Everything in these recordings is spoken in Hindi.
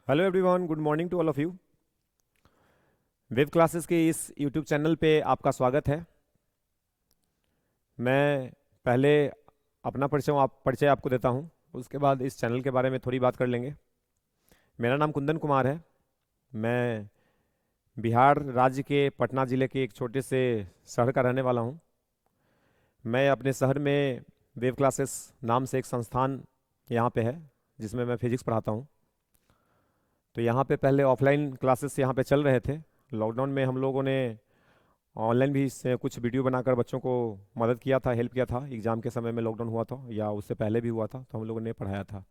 Hello everyone, good morning to all of you. Web classes के इस यूट्यूब चैनल पे आपका स्वागत है। मैं पहले अपना परिचय आपको देता हूँ, उसके बाद इस चैनल के बारे में थोड़ी बात कर लेंगे। मेरा नाम कुंदन कुमार है। मैं बिहार राज्य के पटना ज़िले के एक छोटे से शहर का रहने वाला हूँ। मैं अपने शहर में वेब क्लासेस नाम से एक संस्थान यहाँ पे है, जिसमें मैं फिजिक्स पढ़ाता हूँ। तो यहाँ पे पहले ऑफलाइन क्लासेस यहाँ पे चल रहे थे। लॉकडाउन में हम लोगों ने ऑनलाइन भी इससे कुछ वीडियो बनाकर बच्चों को मदद किया था, हेल्प किया था। एग्ज़ाम के समय में लॉकडाउन हुआ था या उससे पहले भी हुआ था, तो हम लोगों ने पढ़ाया था।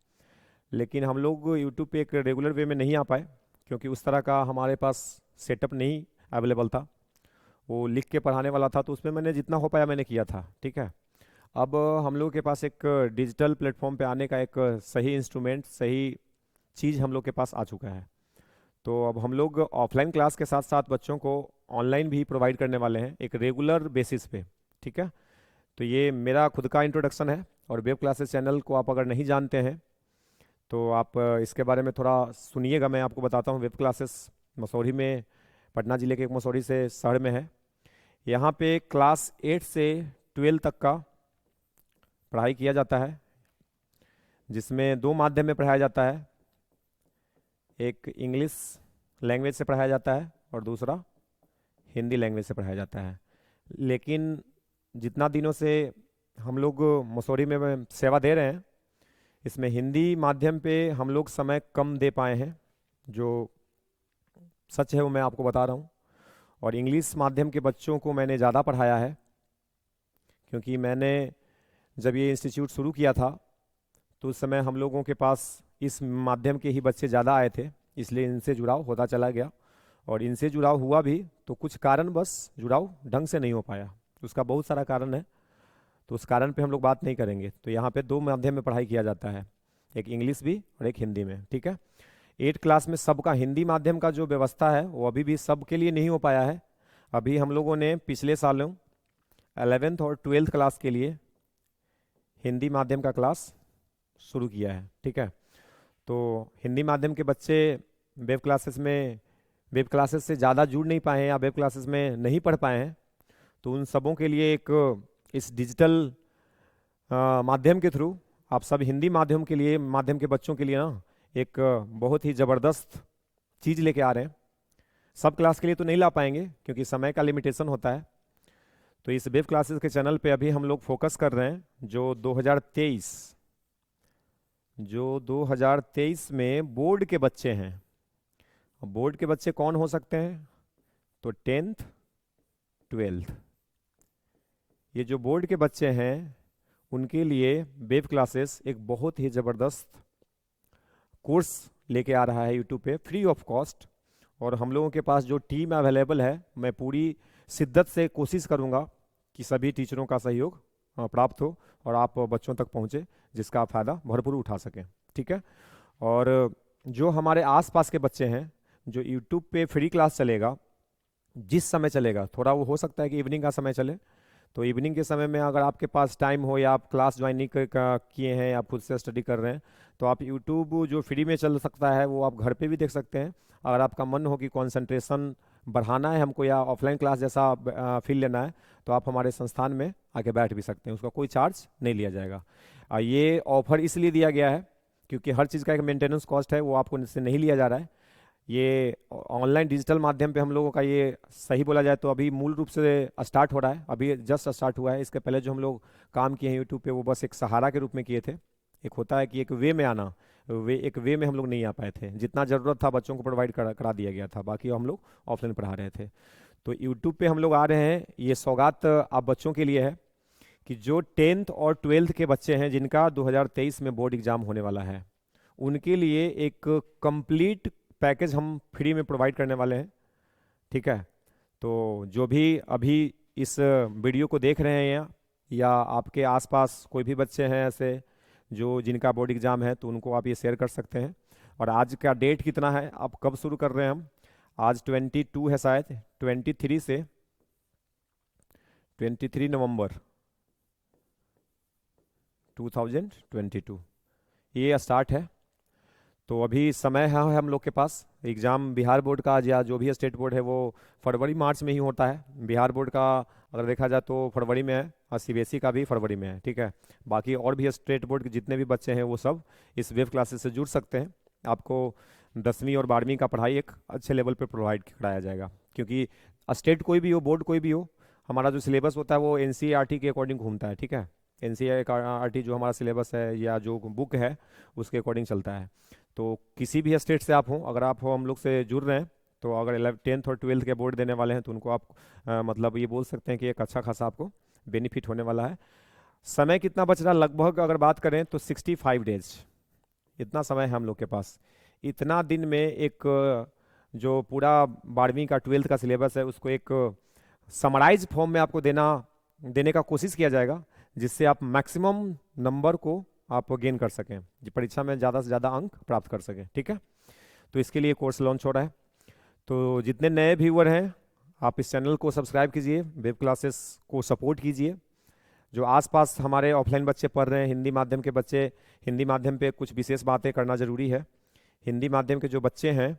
लेकिन हम लोग यूट्यूब पे एक रेगुलर वे में नहीं आ पाए, क्योंकि उस तरह का हमारे पास सेटअप नहीं अवेलेबल था। वो लिख के पढ़ाने वाला था, तो उसमें मैंने जितना हो पाया मैंने किया था। ठीक है। अब हम लोगों के पास एक डिजिटल प्लेटफॉर्म पे आने का एक सही इंस्ट्रूमेंट, सही चीज़ हम लोग के पास आ चुका है। तो अब हम लोग ऑफलाइन क्लास के साथ साथ बच्चों को ऑनलाइन भी प्रोवाइड करने वाले हैं एक रेगुलर बेसिस पे। ठीक है। तो ये मेरा खुद का इंट्रोडक्शन है। और वेब क्लासेस चैनल को आप अगर नहीं जानते हैं तो आप इसके बारे में थोड़ा सुनिएगा। मैं आपको बताता हूँ। वेब क्लासेस मसौरी में, पटना ज़िले के एक मसौरी से शहर में है। यहाँ पे क्लास 8 से 12 तक का पढ़ाई किया जाता है, जिसमें दो माध्यम में पढ़ाया जाता है। एक इंग्लिश लैंग्वेज से पढ़ाया जाता है और दूसरा हिंदी लैंग्वेज से पढ़ाया जाता है। लेकिन जितना दिनों से हम लोग मसूरी में सेवा दे रहे हैं, इसमें हिंदी माध्यम पे हम लोग समय कम दे पाए हैं। जो सच है वो मैं आपको बता रहा हूँ। और इंग्लिश माध्यम के बच्चों को मैंने ज़्यादा पढ़ाया है, क्योंकि मैंने जब ये इंस्टीट्यूट शुरू किया था तो उस समय हम लोगों के पास इस माध्यम के ही बच्चे ज़्यादा आए थे, इसलिए इनसे जुड़ाव होता चला गया। और इनसे जुड़ाव हुआ भी, तो कुछ कारण बस जुड़ाव ढंग से नहीं हो पाया। उसका बहुत सारा कारण है, तो उस कारण पे हम लोग बात नहीं करेंगे। तो यहाँ पे दो माध्यम में पढ़ाई किया जाता है, एक इंग्लिश भी और एक हिंदी में। ठीक है। 8 क्लास में सबका हिंदी माध्यम का जो व्यवस्था है वो अभी भी सबके लिए नहीं हो पाया है। अभी हम लोगों ने पिछले सालों 11th और 12th क्लास के लिए हिंदी माध्यम का क्लास शुरू किया है। ठीक है। तो हिंदी माध्यम के बच्चे वेब क्लासेस में वेब क्लासेस से ज़्यादा जुड़ नहीं पाए हैं या वेब क्लासेस में नहीं पढ़ पाए हैं, तो उन सबों के लिए एक इस डिजिटल माध्यम के थ्रू आप सब हिंदी माध्यम के बच्चों के लिए ना एक बहुत ही ज़बरदस्त चीज़ लेके आ रहे हैं। सब क्लास के लिए तो नहीं ला पाएंगे, क्योंकि समय का लिमिटेशन होता है। तो इस वेब क्लासेस के चैनल पे अभी हम लोग फोकस कर रहे हैं जो 2023 में बोर्ड के बच्चे हैं। बोर्ड के बच्चे कौन हो सकते हैं? तो 10th 12th, ये जो बोर्ड के बच्चे हैं उनके लिए वेब क्लासेस एक बहुत ही ज़बरदस्त कोर्स लेके आ रहा है यूट्यूब पे, फ्री ऑफ कॉस्ट। और हम लोगों के पास जो टीम अवेलेबल है, मैं पूरी शिद्दत से कोशिश करूंगा कि सभी टीचरों का सहयोग प्राप्त हो और आप बच्चों तक पहुंचे, जिसका आप फ़ायदा भरपूर उठा सकें। ठीक है। और जो हमारे आसपास के बच्चे हैं, जो यूट्यूब पे फ्री क्लास चलेगा, जिस समय चलेगा, थोड़ा वो हो सकता है कि इवनिंग का समय चले, तो इवनिंग के समय में अगर आपके पास टाइम हो या आप क्लास ज्वाइन नहीं किए हैं, आप खुद से स्टडी कर रहे हैं, तो आप यूट्यूब जो फ्री में चल सकता है वो आप घर पे भी देख सकते हैं। अगर आपका मन हो कि कंसंट्रेशन बढ़ाना है हमको या ऑफलाइन क्लास जैसा फील लेना है, तो आप हमारे संस्थान में आके बैठ भी सकते हैं। उसका कोई चार्ज नहीं लिया जाएगा। ये ऑफर इसलिए दिया गया है क्योंकि हर चीज़ का एक मेंटेनेंस कॉस्ट है, वो आपको इससे नहीं लिया जा रहा है। ये ऑनलाइन डिजिटल माध्यम पे हम लोगों का, ये सही बोला जाए तो अभी मूल रूप से स्टार्ट हो रहा है, अभी जस्ट स्टार्ट हुआ है। इसके पहले जो हम लोग काम किए हैं यूट्यूब पे, वो बस एक सहारा के रूप में किए थे। एक होता है कि एक वे में आना, एक वे में हम लोग नहीं आ पाए थे। जितना ज़रूरत था बच्चों को प्रोवाइड करा दिया गया था, बाकी हम लोग ऑफलाइन पढ़ा रहे थे। तो यूट्यूब पे हम लोग आ रहे हैं, ये सौगात आप बच्चों के लिए है कि जो 10th और 12th के बच्चे हैं जिनका 2023 में बोर्ड एग्जाम होने वाला है, उनके लिए एक कंप्लीट पैकेज हम फ्री में प्रोवाइड करने वाले हैं। ठीक है। तो जो भी अभी इस वीडियो को देख रहे हैं या आपके आसपास कोई भी बच्चे हैं ऐसे जो जिनका बोर्ड एग्ज़ाम है, तो उनको आप ये शेयर कर सकते हैं। और आज का डेट कितना है, आप कब शुरू कर रहे हैं? हम आज 22 है, शायद 23 से 23 नवंबर 2022 ये स्टार्ट है। तो अभी समय है हम लोग के पास। एग्ज़ाम बिहार बोर्ड का या जो भी स्टेट बोर्ड है वो फरवरी मार्च में ही होता है। बिहार बोर्ड का अगर देखा जाए तो फरवरी में है, और सीबीएसई का भी फरवरी में है, ठीक है। बाकी और भी स्टेट बोर्ड के जितने भी बच्चे हैं वो सब इस वेब क्लासेस से जुड़ सकते हैं। आपको 10वीं और 12वीं का पढ़ाई एक अच्छे लेवल पे प्रोवाइड कराया जाएगा, क्योंकि स्टेट कोई भी हो, बोर्ड कोई भी हो, हमारा जो सिलेबस होता है वो एनसीईआरटी के अकॉर्डिंग घूमता है, ठीक है। एनसीईआरटी जो हमारा सिलेबस है या जो बुक है उसके अकॉर्डिंग चलता है। तो किसी भी स्टेट से आप हो, अगर आप हो हम लोग से जुड़ रहे हैं, तो अगर 10th और 12th के बोर्ड देने वाले हैं तो उनको आप मतलब ये बोल सकते हैं कि एक अच्छा खासा आपको बेनिफिट होने वाला है। समय कितना बच रहा, लगभग अगर बात करें तो 65 डेज, इतना समय है हम लोग के पास। इतना दिन में एक जो पूरा 12वीं का 12th का सिलेबस है उसको एक समराइज फॉर्म में आपको देने का कोशिश किया जाएगा, जिससे आप मैक्सिमम नंबर को आप गेन कर सकें, परीक्षा में ज़्यादा से ज़्यादा अंक प्राप्त कर सकें, ठीक है। तो इसके लिए कोर्स लॉन्च हो रहा है। तो जितने नए व्यूअर हैं आप इस चैनल को सब्सक्राइब कीजिए, वेब क्लासेस को सपोर्ट कीजिए। जो आसपास हमारे ऑफलाइन बच्चे पढ़ रहे हैं, हिंदी माध्यम के बच्चे, हिंदी माध्यम पे कुछ विशेष बातें करना ज़रूरी है। हिंदी माध्यम के जो बच्चे हैं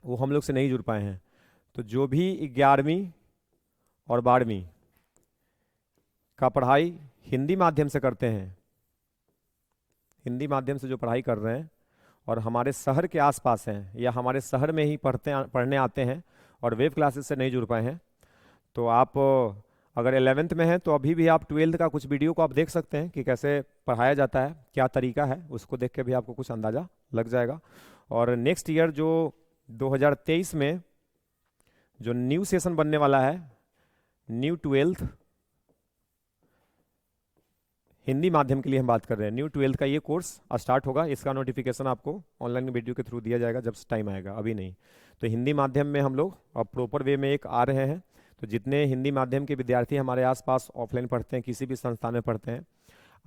वो हम लोग से नहीं जुड़ पाए हैं, तो जो भी 11वीं और 12वीं का पढ़ाई हिंदी माध्यम से करते हैं, हिंदी माध्यम से जो पढ़ाई कर रहे हैं और हमारे शहर के आसपास हैं या हमारे शहर में ही पढ़ने आते हैं और वेब क्लासेस से नहीं जुड़ पाए हैं, तो आप अगर 11th में हैं तो अभी भी आप 12th का कुछ वीडियो को आप देख सकते हैं कि कैसे पढ़ाया जाता है, क्या तरीका है, उसको देख के भी आपको कुछ अंदाज़ा लग जाएगा। और नेक्स्ट ईयर जो 2023 में जो न्यू सेशन बनने वाला है, न्यू 12th हिंदी माध्यम के लिए हम बात कर रहे हैं, न्यू 12th का ये कोर्स स्टार्ट होगा। इसका नोटिफिकेशन आपको ऑनलाइन वीडियो के थ्रू दिया जाएगा जब टाइम आएगा, अभी नहीं। तो हिंदी माध्यम में हम लोग अब प्रॉपर वे में एक आ रहे हैं। तो जितने हिंदी माध्यम के विद्यार्थी हमारे आसपास ऑफलाइन पढ़ते हैं, किसी भी संस्थान में पढ़ते हैं,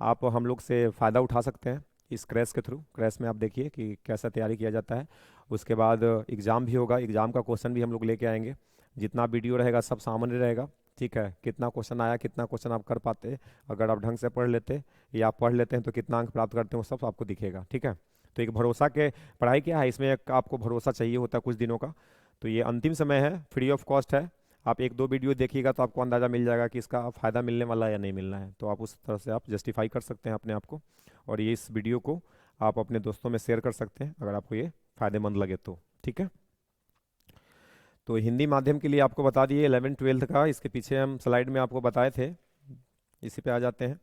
आप हम लोग से फ़ायदा उठा सकते हैं इस क्रैश के थ्रू। क्रैश में आप देखिए कि कैसा तैयारी किया जाता है। उसके बाद एग्ज़ाम भी होगा, एग्ज़ाम का क्वेश्चन भी हम लोग लेके आएंगे। जितना वीडियो रहेगा सब सामान्य रहेगा, ठीक है। कितना क्वेश्चन आया, कितना क्वेश्चन आप कर पाते, अगर आप ढंग से पढ़ लेते या आप पढ़ लेते हैं तो कितना अंक प्राप्त करते हैं, वो सब आपको दिखेगा, ठीक है। तो एक भरोसा के पढ़ाई क्या है, इसमें एक आपको भरोसा चाहिए होता है कुछ दिनों का। तो ये अंतिम समय है, फ्री ऑफ कॉस्ट है। आप 1-2 वीडियो देखिएगा तो आपको अंदाज़ा मिल जाएगा कि इसका फ़ायदा मिलने वाला है या नहीं मिलना है। तो आप उस तरह से आप जस्टिफाई कर सकते हैं अपने आप को, और ये इस वीडियो को आप अपने दोस्तों में शेयर कर सकते हैं अगर आपको ये फ़ायदेमंद लगे तो, ठीक है। तो हिंदी माध्यम के लिए आपको बता दिए 11th-12th का, इसके पीछे हम स्लाइड में आपको बताए थे, इसी पे आ जाते हैं।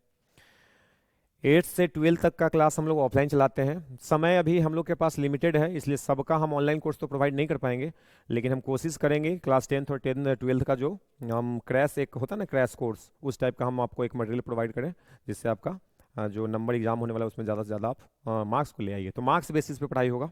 8th से 12th तक का क्लास हम लोग ऑफलाइन चलाते हैं। समय अभी हम लोग के पास लिमिटेड है, इसलिए सबका हम ऑनलाइन कोर्स तो प्रोवाइड नहीं कर पाएंगे, लेकिन हम कोशिश करेंगे क्लास 10th और 12th का जो हम क्रैश एक होता है ना, क्रैश कोर्स, उस टाइप का हम आपको एक मटेरियल प्रोवाइड करें, जिससे आपका जो नंबर एग्जाम होने वाला है उसमें ज़्यादा से ज़्यादा आप मार्क्स को ले आइए। तो मार्क्स बेसिस पे पढ़ाई होगा,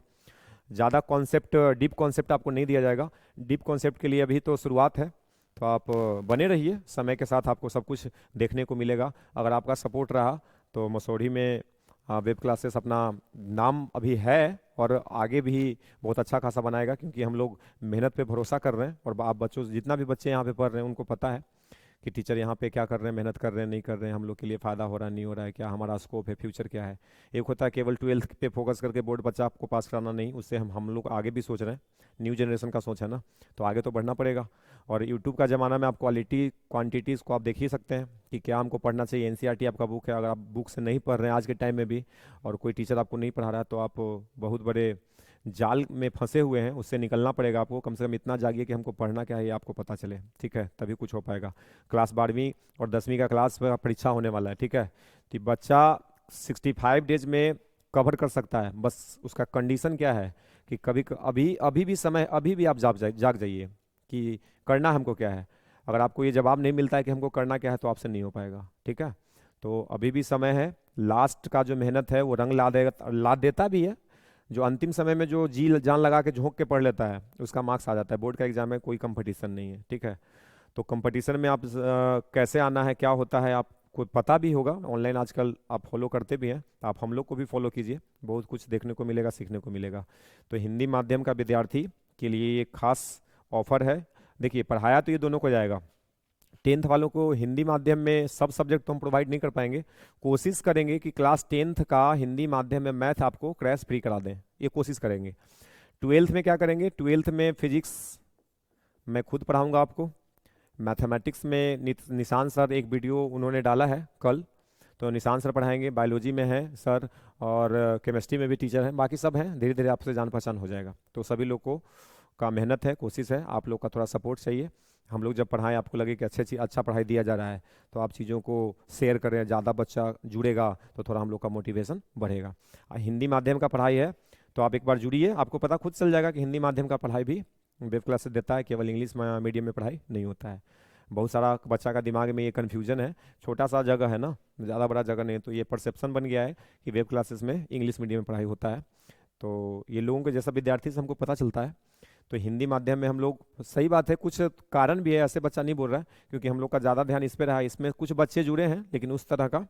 ज़्यादा कॉन्सेप्ट, डीप कॉन्सेप्ट आपको नहीं दिया जाएगा। डीप कॉन्सेप्ट के लिए अभी तो शुरुआत है, तो आप बने रहिए, समय के साथ आपको सब कुछ देखने को मिलेगा। अगर आपका सपोर्ट रहा तो मसौढ़ी में वेब क्लासेस अपना नाम अभी है और आगे भी बहुत अच्छा खासा बनाएगा, क्योंकि हम लोग मेहनत पे भरोसा कर रहे हैं। और आप बच्चों, जितना भी बच्चे यहाँ पे पढ़ रहे हैं उनको पता है कि टीचर यहाँ पे क्या कर रहे हैं, मेहनत कर रहे हैं नहीं कर रहे हैं, हम लोग के लिए फ़ायदा हो रहा है नहीं हो रहा है, क्या हमारा स्कोप है, फ्यूचर क्या है। एक होता है केवल 12th पे फोकस करके बोर्ड बच्चा आपको पास कराना, नहीं, उससे हम लोग आगे भी सोच रहे हैं, न्यू जनरेशन का सोच है ना, तो आगे तो बढ़ना पड़ेगा। और यूट्यूब का ज़माना में आप क्वालिटी क्वांटिटीज़ को आप देख ही सकते हैं कि क्या हमको पढ़ना चाहिए। एनसीईआरटी आपका बुक है, अगर आप बुक से नहीं पढ़ रहे हैं आज के टाइम में भी, और कोई टीचर आपको नहीं पढ़ा रहा है, तो आप बहुत बड़े जाल में फंसे हुए हैं, उससे निकलना पड़ेगा आपको। कम से कम इतना जागिए कि हमको पढ़ना क्या है ये आपको पता चले, ठीक है, तभी कुछ हो पाएगा। क्लास 12वीं और 10वीं का क्लास में परीक्षा होने वाला है, ठीक है। तो बच्चा 65 डेज में कवर कर सकता है, बस उसका कंडीशन क्या है कि कभी अभी भी समय, अभी भी आप जाग जाइए कि करना हमको क्या है। अगर आपको ये जवाब नहीं मिलता है कि हमको करना क्या है, तो आपसे नहीं हो पाएगा, ठीक है। तो अभी भी समय है, लास्ट का जो मेहनत है वो रंग ला देता भी है। जो अंतिम समय में जो जी जान लगा के झोंक के पढ़ लेता है उसका मार्क्स आ जाता है। बोर्ड का एग्जाम में कोई कंपटीशन नहीं है, ठीक है। तो कंपटीशन में आप कैसे आना है, क्या होता है, आपको पता भी होगा, ऑनलाइन आजकल आप फॉलो करते भी हैं, तो आप हम लोग को भी फॉलो कीजिए, बहुत कुछ देखने को मिलेगा, सीखने को मिलेगा। तो हिंदी माध्यम का विद्यार्थी के लिए ये खास ऑफर है। देखिए, पढ़ाया तो ये दोनों को जाएगा, टेंथ वालों को हिंदी माध्यम में सब सब्जेक्ट तो हम प्रोवाइड नहीं कर पाएंगे। कोशिश करेंगे कि क्लास टेंथ का हिंदी माध्यम में मैथ आपको क्रैश फ्री करा दें, ये कोशिश करेंगे। ट्वेल्थ में क्या करेंगे, ट्वेल्थ में फिजिक्स मैं खुद पढ़ाऊंगा आपको। मैथमेटिक्स में निशान सर एक वीडियो उन्होंने डाला है कल, तो निशान सर पढ़ाएंगे। बायोलॉजी में है सर, और केमिस्ट्री में भी टीचर हैं, बाकी सब हैं। धीरे धीरे आपसे जान पहचान हो जाएगा। तो सभी लोग को का मेहनत है, कोशिश है, आप लोग का थोड़ा सपोर्ट चाहिए। हम लोग जब पढ़ाएं, आपको लगे कि अच्छा पढ़ाई दिया जा रहा है, तो आप चीज़ों को शेयर करें, ज़्यादा बच्चा जुड़ेगा तो थोड़ा हम लोग का मोटिवेशन बढ़ेगा। हिंदी माध्यम का पढ़ाई है तो आप एक बार जुड़िए, आपको पता खुद चल जाएगा कि हिंदी माध्यम का पढ़ाई भी वेब क्लास से देता है, केवल इंग्लिश मीडियम में पढ़ाई नहीं होता है। बहुत सारा बच्चा का दिमाग में ये कन्फ्यूजन है, छोटा सा जगह है ना, ज़्यादा बड़ा जगह नहीं है, तो ये परसेप्शन बन गया है कि वेब क्लासेस में इंग्लिश मीडियम में पढ़ाई होता है। तो ये लोगों के जैसा विद्यार्थी से हमको पता चलता है। तो हिंदी माध्यम में हम लोग, सही बात है, कुछ कारण भी है, ऐसे बच्चा नहीं बोल रहा है, क्योंकि हम लोग का ज़्यादा ध्यान इस पर रहा है। इसमें कुछ बच्चे जुड़े हैं, लेकिन उस तरह का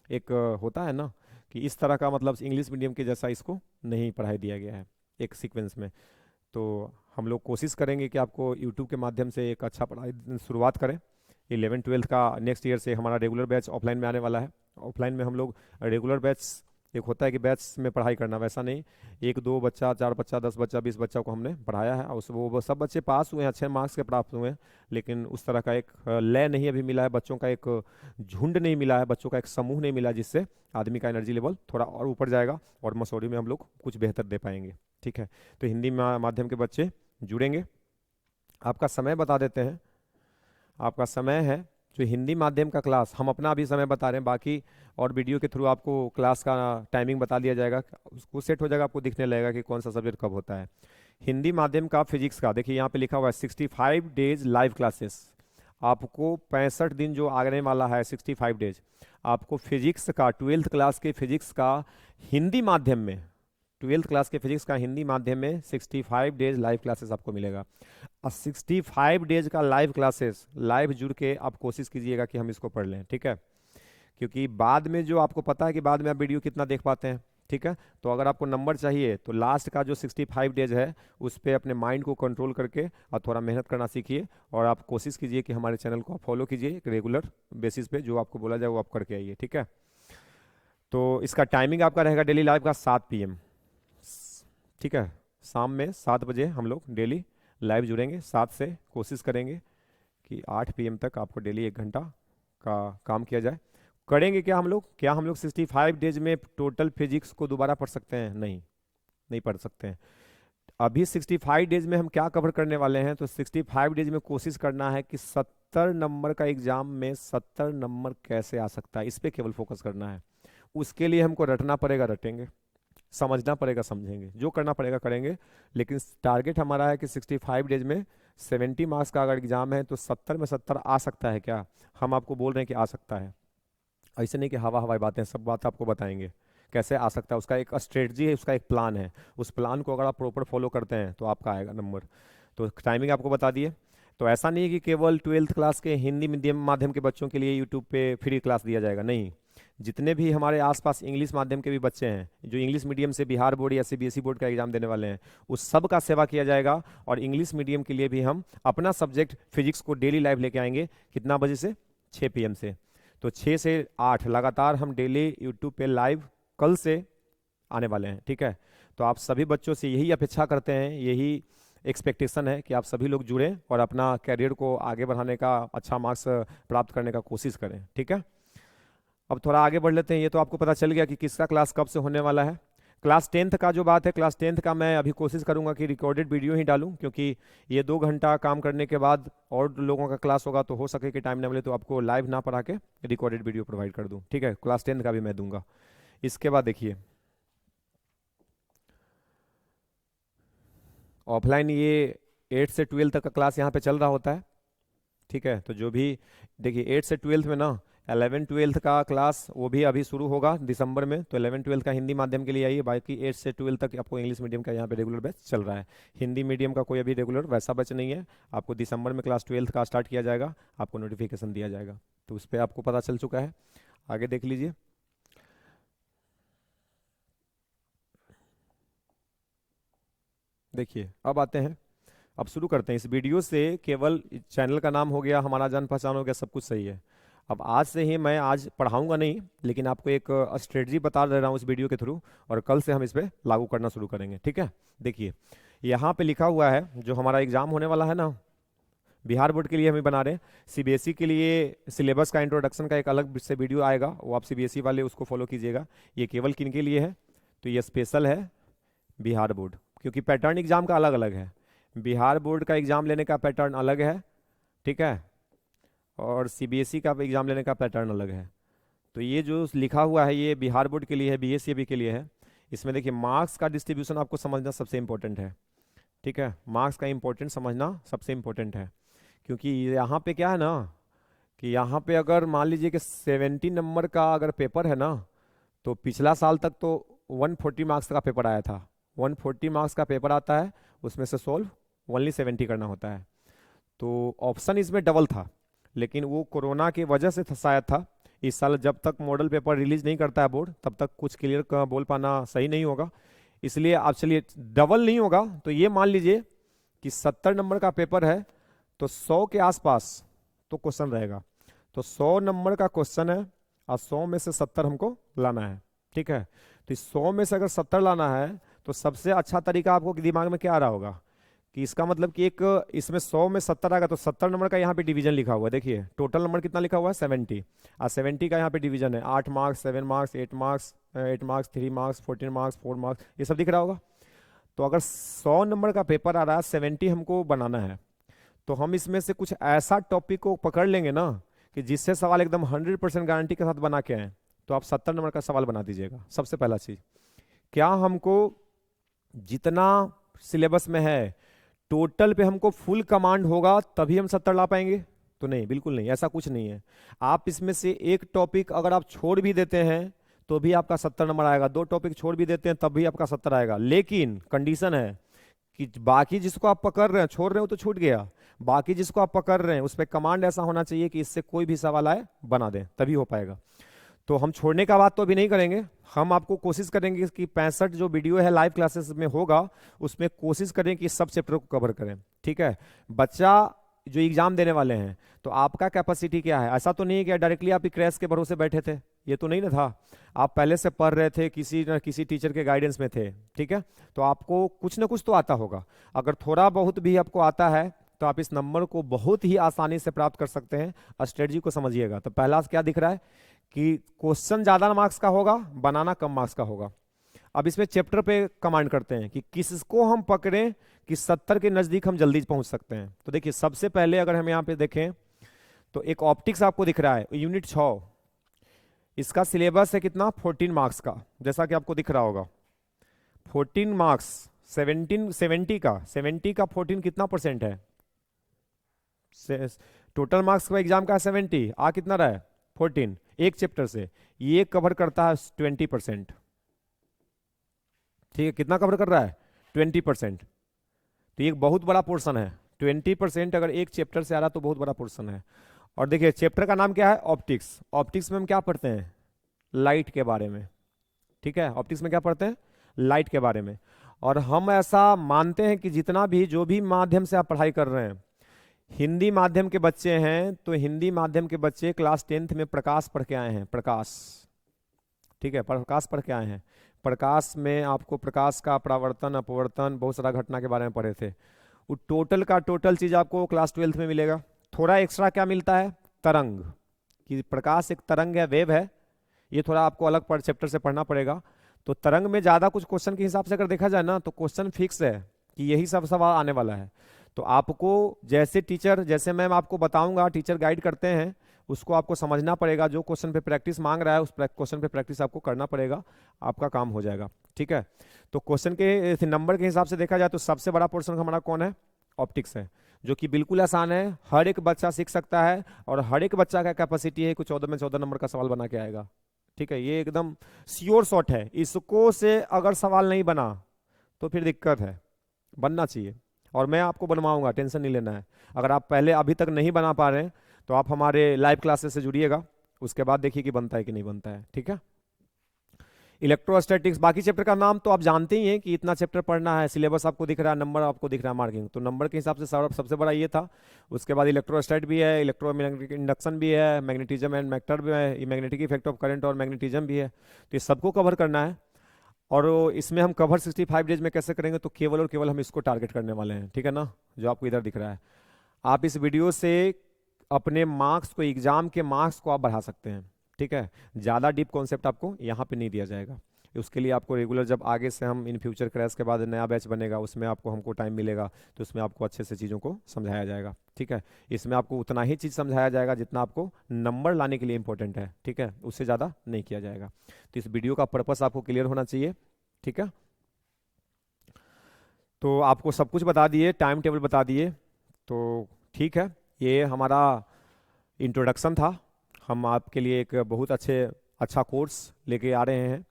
एक होता है ना कि इस तरह का मतलब इंग्लिश मीडियम के जैसा इसको नहीं पढ़ाई दिया गया है एक सीक्वेंस में। तो हम लोग कोशिश करेंगे कि आपको यूट्यूब के माध्यम से एक अच्छा पढ़ाई शुरुआत करें। 11वीं 12वीं का नेक्स्ट ईयर से हमारा रेगुलर बैच ऑफलाइन में आने वाला है। ऑफलाइन में हम लोग रेगुलर बैच, एक होता है कि बैच में पढ़ाई करना, वैसा नहीं, एक दो बच्चा, चार बच्चा, 10 बच्चा, 20 बच्चा को हमने पढ़ाया है, और वो सब बच्चे पास हुए हैं, अच्छे मार्क्स के प्राप्त हुए हैं। लेकिन उस तरह का एक लय नहीं अभी मिला है, बच्चों का एक झुंड नहीं मिला है, बच्चों का एक समूह नहीं मिला, जिससे आदमी का एनर्जी लेवल थोड़ा और ऊपर जाएगा और मसूरी में हम लोग कुछ बेहतर दे पाएंगे। ठीक है, तो हिंदी माध्यम के बच्चे जुड़ेंगे। आपका समय बता देते हैं। आपका समय है, जो हिंदी माध्यम का क्लास, हम अपना अभी समय बता रहे हैं, बाकी और वीडियो के थ्रू आपको क्लास का टाइमिंग बता दिया जाएगा, उसको सेट हो जाएगा, आपको दिखने लगेगा कि कौन सा सब्जेक्ट कब होता है। हिंदी माध्यम का फिजिक्स का देखिए यहाँ पे लिखा हुआ है 65 डेज लाइव क्लासेस। आपको 65 दिन जो आने वाला है, 65 डेज, आपको फिजिक्स का, ट्वेल्थ क्लास के फिजिक्स का हिंदी माध्यम में, ट्वेल्थ क्लास के फिजिक्स का हिंदी माध्यम में 65 डेज लाइव क्लासेस आपको मिलेगा। और 65 डेज का लाइव क्लासेस, लाइव जुड़ के आप कोशिश कीजिएगा कि हम इसको पढ़ लें। ठीक है, क्योंकि बाद में जो आपको पता है कि बाद में आप वीडियो कितना देख पाते हैं। ठीक है, तो अगर आपको नंबर चाहिए तो लास्ट का जो 65 डेज है, उस पर अपने माइंड को कंट्रोल करके और थोड़ा मेहनत करना सीखिए, और आप कोशिश कीजिए कि हमारे चैनल को आप फॉलो कीजिए एक रेगुलर बेसिस पे, जो आपको बोला जाए वो आप करके आइए। ठीक है, तो इसका टाइमिंग आपका रहेगा डेली लाइव का 7 PM। ठीक है, शाम में 7 बजे हम लोग डेली लाइव जुड़ेंगे। 7 से कोशिश करेंगे कि 8 PM तक आपको डेली 1 घंटा का काम किया जाए। करेंगे क्या हम लोग, 65 डेज में टोटल फिजिक्स को दोबारा पढ़ सकते हैं? नहीं, नहीं पढ़ सकते हैं। अभी 65 डेज में हम क्या कवर करने वाले हैं, तो 65 डेज में कोशिश करना है कि 70 नंबर का एग्जाम में 70 नंबर कैसे आ सकता है, इस पर केवल फोकस करना है। उसके लिए हमको रटना पड़ेगा, रटेंगे, समझना पड़ेगा, समझेंगे, जो करना पड़ेगा करेंगे। लेकिन टारगेट हमारा है कि 65 डेज में 70 मार्क्स का अगर एग्जाम है तो 70 में 70 आ सकता है क्या? हम आपको बोल रहे हैं कि आ सकता है, ऐसे नहीं कि हवा हवाई बातें, सब बात आपको बताएंगे कैसे आ सकता है। उसका एक स्ट्रेटजी है, उसका एक प्लान है, उस प्लान को अगर आप प्रॉपर फॉलो करते हैं तो आपका आएगा नंबर। तो टाइमिंग आपको बता दिए। तो ऐसा नहीं है कि केवल 12th क्लास के हिंदी मीडियम माध्यम के बच्चों के लिए यूट्यूब पे फ्री क्लास दिया जाएगा, नहीं। जितने भी हमारे आसपास इंग्लिश माध्यम के भी बच्चे हैं, जो इंग्लिश मीडियम से बिहार बोर्ड या CBSE बोर्ड का एग्जाम देने वाले हैं, उस सब का सेवा किया जाएगा। और इंग्लिश मीडियम के लिए भी हम अपना सब्जेक्ट फिजिक्स को डेली लाइव लेके आएंगे। कितना बजे से? 6 PM से। तो 6 से 8 लगातार हम डेली यूट्यूब पे लाइव कल से आने वाले हैं। ठीक है, तो आप सभी बच्चों से यही अपेक्षा करते हैं, यही एक्सपेक्टेशन है कि आप सभी लोग जुड़ें और अपना कैरियर को आगे बढ़ाने का, अच्छा मार्क्स प्राप्त करने का कोशिश करें। ठीक है, अब थोड़ा आगे बढ़ लेते हैं। ये तो आपको पता चल गया कि किसका क्लास कब से होने वाला है। क्लास 10th का जो बात है, क्लास 10th का मैं अभी कोशिश करूंगा कि रिकॉर्डेड वीडियो ही डालूं, क्योंकि ये 2 घंटा काम करने के बाद और लोगों का क्लास होगा, तो हो सके कि टाइम ना मिले तो आपको लाइव ना पढ़ा के रिकॉर्डेड वीडियो प्रोवाइड कर दूं। ठीक है, क्लास 10th का भी मैं दूंगा। इसके बाद देखिए, ऑफलाइन ये 8 से 12 तक का क्लास यहाँ पे चल रहा होता है। ठीक है, तो जो भी देखिए 8 से 12 में ना, 11 12 का क्लास वो भी अभी शुरू होगा दिसंबर में, तो 11 12 का हिंदी माध्यम के लिए आइए। बाकी 8 से 12 तक आपको इंग्लिश मीडियम का यहाँ पे रेगुलर बैच चल रहा है। हिंदी मीडियम का कोई अभी रेगुलर वैसा बैच नहीं है। आपको दिसंबर में क्लास 12 का स्टार्ट किया जाएगा, आपको नोटिफिकेशन दिया जाएगा, तो उस पर आपको पता चल चुका है। आगे देख लीजिए। देखिए अब आते हैं अब शुरू करते हैं इस वीडियो से। केवल चैनल का नाम हो गया, हमारा जान पहचान हो गया, सब कुछ सही है। अब आज से ही मैं आज पढ़ाऊंगा नहीं, लेकिन आपको एक स्ट्रेटजी बता दे रहा हूँ इस वीडियो के थ्रू, और कल से हम इस पे लागू करना शुरू करेंगे। ठीक है, देखिए यहाँ पे लिखा हुआ है, जो हमारा एग्जाम होने वाला है ना, बिहार बोर्ड के लिए हम बना रहे हैं। सीबीएसई के लिए सिलेबस का इंट्रोडक्शन का एक अलग से वीडियो आएगा, वो आप सीबीएसई वाले उसको फॉलो कीजिएगा। ये केवल किन के लिए है, तो ये स्पेशल है बिहार बोर्ड, क्योंकि पैटर्न एग्जाम का अलग अलग है। बिहार बोर्ड का एग्जाम लेने का पैटर्न अलग है, ठीक है, और सीबीएसई का एग्जाम लेने का पैटर्न अलग है। तो ये जो लिखा हुआ है ये बिहार बोर्ड के लिए है, बीएससीबी के लिए है। इसमें देखिए मार्क्स का डिस्ट्रीब्यूशन आपको समझना सबसे इंपॉर्टेंट है। ठीक है, मार्क्स का इंपॉर्टेंट समझना सबसे इंपॉर्टेंट है, क्योंकि यहाँ पे क्या है ना, कि यहाँ पे अगर मान लीजिए कि 70 नंबर का अगर पेपर है ना, तो पिछला साल तक तो 140 मार्क्स का पेपर आया था। 140 मार्क्स का पेपर आता है, उसमें से सोल्व ओनली 70 करना होता है। तो ऑप्शन इसमें डबल था, लेकिन वो कोरोना की वजह से शायद था। इस साल जब तक मॉडल पेपर रिलीज नहीं करता है बोर्ड, तब तक कुछ क्लियर बोल पाना सही नहीं होगा, इसलिए आप चलिए डबल नहीं होगा। तो ये मान लीजिए कि 70 नंबर का पेपर है, तो 100 के आसपास तो क्वेश्चन रहेगा। तो 100 नंबर का क्वेश्चन है और 100 में से 70 हमको लाना है। ठीक है, तो इस 100 में से अगर 70 लाना है, तो सबसे अच्छा तरीका आपको दिमाग में क्या आ रहा होगा, कि इसका मतलब कि एक इसमें 100 में 70 आएगा, तो 70 नंबर का यहाँ पे डिवीजन लिखा हुआ है। देखिए टोटल नंबर कितना लिखा हुआ है, 70, और 70 का यहाँ पे डिवीजन है 8 marks, 7 marks, 8 marks, 8 marks, 3 marks, 14 marks, 4 marks, ये सब दिख रहा होगा। तो अगर 100 नंबर का पेपर आ रहा है, 70 हमको बनाना है, तो हम इसमें से कुछ ऐसा टॉपिक को पकड़ लेंगे ना, कि जिससे सवाल एकदम 100% गारंटी के साथ बना के आए। तो आप 70 नंबर का सवाल बना दीजिएगा। सबसे पहला चीज, क्या हमको जितना सिलेबस में है टोटल पे हमको फुल कमांड होगा तभी हम 70 ला पाएंगे? तो नहीं, बिल्कुल नहीं, ऐसा कुछ नहीं है। आप इसमें से एक टॉपिक अगर आप छोड़ भी देते हैं तो भी आपका 70 नंबर आएगा, 2 टॉपिक छोड़ भी देते हैं तब भी आपका 70 आएगा। लेकिन कंडीशन है कि बाकी जिसको आप पकड़ रहे हैं, छोड़ रहे हो तो छूट गया, बाकी जिसको आप पकड़ रहे हैं उस पर कमांड ऐसा होना चाहिए कि इससे कोई भी सवाल आए बना दें, तभी हो पाएगा। तो हम छोड़ने का बात तो अभी नहीं करेंगे, हम आपको कोशिश करेंगे कि 65 जो वीडियो है लाइव क्लासेस में होगा, उसमें कोशिश करें कि सब चैप्टर को कवर करें। ठीक है, बच्चा जो एग्जाम देने वाले हैं, तो आपका कैपेसिटी क्या है? ऐसा तो नहीं है कि डायरेक्टली आप क्रैश के भरोसे बैठे थे, ये तो नहीं ना था। आप पहले से पढ़ रहे थे, किसी न किसी टीचर के गाइडेंस में थे। ठीक है, तो आपको कुछ ना कुछ तो आता होगा। अगर थोड़ा बहुत भी आपको आता है, तो आप इस नंबर को बहुत ही आसानी से प्राप्त कर सकते हैं। स्ट्रेटजी को समझिएगा। तो पहला क्या दिख रहा है कि क्वेश्चन ज्यादा मार्क्स का होगा, बनाना कम मार्क्स का होगा। अब इसमें चैप्टर पे कमांड करते हैं कि किसको हम पकड़ें कि 70 के नजदीक हम जल्दी पहुंच सकते हैं। तो देखिए सबसे पहले अगर हम यहाँ पे देखें, तो एक ऑप्टिक्स आपको दिख रहा है, यूनिट 6, इसका सिलेबस है कितना, 14 मार्क्स का, जैसा कि आपको दिख रहा होगा 14 मार्क्स। 70 का 14 कितना परसेंट है? टोटल मार्क्स का एग्जाम का 70, आ कितना रहा है 14, एक चैप्टर से ये कवर करता है 20%। ठीक है, कितना कवर कर रहा है? 20%। तो ये एक बहुत बड़ा पोर्शन है। 20% अगर एक चैप्टर से आ रहा तो बहुत बड़ा पोर्शन है। और देखिए चैप्टर का नाम क्या है, ऑप्टिक्स। ऑप्टिक्स में हम क्या पढ़ते हैं, लाइट के बारे में। ठीक है, ऑप्टिक्स में क्या पढ़ते हैं, लाइट के बारे में। और हम ऐसा मानते हैं कि जितना भी जो भी माध्यम से आप पढ़ाई कर रहे हैं, हिंदी माध्यम के बच्चे हैं, तो हिंदी माध्यम के बच्चे क्लास 10th में प्रकाश पढ़ के आए हैं, प्रकाश। ठीक है, प्रकाश पढ़ के आए हैं। प्रकाश में आपको प्रकाश का परावर्तन, अपवर्तन, बहुत सारा घटना के बारे में पढ़े थे। वो टोटल का टोटल चीज आपको क्लास 12th में मिलेगा। थोड़ा एक्स्ट्रा क्या मिलता है, तरंग, कि प्रकाश एक तरंग है, वेव है। ये थोड़ा आपको अलग पर चैप्टर से पढ़ना पड़ेगा। तो तरंग में ज्यादा कुछ क्वेश्चन के हिसाब से अगर देखा जाए ना, तो क्वेश्चन फिक्स है कि यही सब सवाल आने वाला है। तो आपको जैसे टीचर, जैसे मैम आपको बताऊंगा, टीचर गाइड करते हैं, उसको आपको समझना पड़ेगा। जो क्वेश्चन पे प्रैक्टिस मांग रहा है, उस क्वेश्चन पे प्रैक्टिस आपको करना पड़ेगा, आपका काम हो जाएगा। ठीक है, तो क्वेश्चन के नंबर के हिसाब से देखा जाए तो सबसे बड़ा पोर्शन हमारा कौन है, ऑप्टिक्स है, जो कि बिल्कुल आसान है, हर एक बच्चा सीख सकता है। और हर एक बच्चा का कैपेसिटी है कि 14 में 14 नंबर का सवाल बना के आएगा। ठीक है, ये एकदम श्योर शॉट है। इसको से अगर सवाल नहीं बना तो फिर दिक्कत है, बनना चाहिए। और मैं आपको बनवाऊंगा, टेंशन नहीं लेना है। अगर आप पहले अभी तक नहीं बना पा रहे हैं, तो आप हमारे लाइव क्लासेस से जुड़िएगा, उसके बाद देखिए कि बनता है कि नहीं बनता है। ठीक है, इलेक्ट्रोस्टैटिक्स, बाकी चैप्टर का नाम तो आप जानते ही हैं कि इतना चैप्टर पढ़ना है, सिलेबस आपको दिख रहा है, नंबर आपको दिख रहा है, मार्किंग तो नंबर के हिसाब से सबसे बड़ा ये था। उसके बाद इलेक्ट्रोस्टैट भी है, इलेक्ट्रोमैग्नेटिक इंडक्शन भी है, मैग्नेटिज्म एंड मैटर भी है, मैग्नेटिक इफेक्ट ऑफ करंट और मैग्नेटिज्म भी है। तो ये सबको कवर करना है। और इसमें हम कवर 65 डेज में कैसे करेंगे, तो केवल और केवल हम इसको टारगेट करने वाले हैं, ठीक है ना, जो आपको इधर दिख रहा है। आप इस वीडियो से अपने मार्क्स को, एग्जाम के मार्क्स को आप बढ़ा सकते हैं, ठीक है। ज़्यादा डीप कॉन्सेप्ट आपको यहाँ पे नहीं दिया जाएगा। उसके लिए आपको रेगुलर, जब आगे से हम इन फ्यूचर क्रैश के बाद नया बैच बनेगा, उसमें आपको हमको टाइम मिलेगा, तो उसमें आपको अच्छे से चीज़ों को समझाया जाएगा, ठीक है। इसमें आपको उतना ही चीज़ समझाया जाएगा जितना आपको नंबर लाने के लिए इंपॉर्टेंट है, ठीक है, उससे ज़्यादा नहीं किया जाएगा। तो इस वीडियो का पर्पस आपको क्लियर होना चाहिए, ठीक है। तो आपको सब कुछ बता दिए, टाइम टेबल बता दिए, तो ठीक है। ये हमारा इंट्रोडक्शन था। हम आपके लिए एक बहुत अच्छा कोर्स लेके आ रहे हैं।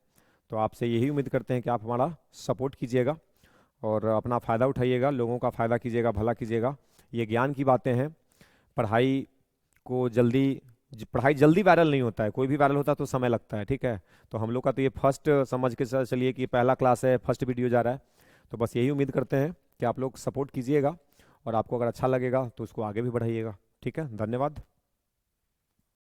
तो आपसे यही उम्मीद करते हैं कि आप हमारा सपोर्ट कीजिएगा और अपना फ़ायदा उठाइएगा, लोगों का फ़ायदा कीजिएगा, भला कीजिएगा। ये ज्ञान की बातें हैं। पढ़ाई को पढ़ाई जल्दी वायरल नहीं होता है, कोई भी वायरल होता है तो समय लगता है, ठीक है। तो हम लोग का तो ये फर्स्ट समझ के चलिए कि पहला क्लास है, फर्स्ट वीडियो जा रहा है। तो बस यही उम्मीद करते हैं कि आप लोग सपोर्ट कीजिएगा और आपको अगर अच्छा लगेगा तो उसको आगे भी बढ़ाइएगा, ठीक है। धन्यवाद।